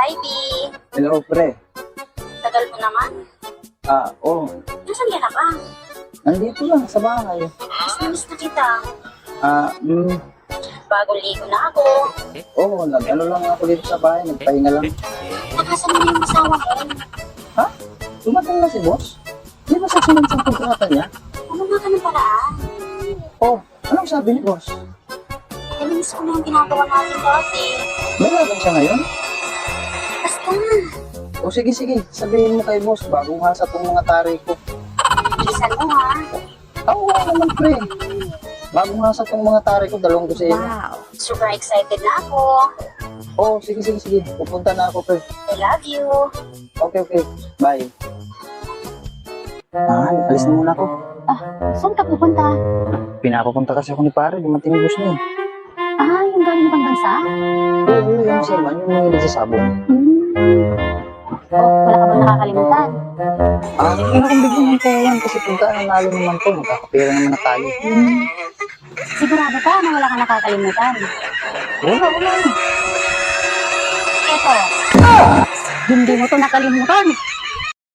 Hi, B. Hello, pre. Tagal mo naman. Oo. Nasaan ka na ba? Nandito lang sa bahay. Mas namiss na kita. Ah, mm, Bagong ligo na ako. ano lang ako dito sa bahay. Nagpahinga lang. Nakasan mo na yung asawa mo. Ha? Dumating na si boss? Di ba sa sunod sa kontrata niya? Ano nga ka ng paraan? Anong sabi ni boss? Namiss ko na yung ginagawa natin dati. May laban siya ngayon? Basta. Sige. Sabihin mo kay boss, bagong hasa tong mga taray ko. Bilisan mo ha. Oo naman, pre. Bagong hasa tong mga taray ko, dalawang dosena. Wow. Super excited na ako. Sige. Pupunta na ako, pre. I love you. Okay. Bye. Alis na muna ako. Saan ka pupunta? Pinapapunta kasi ako ni pare, dumating yung boss niya. Yung galing ibang bansa? Oo, yung si Man, yung nagsasabong. Wala ka bang nakakalimutan? Ano kung bigyan ko yan kasi punta nanalo naman to, magkakapira naman na tayo. Sigurado ka na wala ka nakakalimutan? Wala. Eto. Hindi mo to nakalimutan.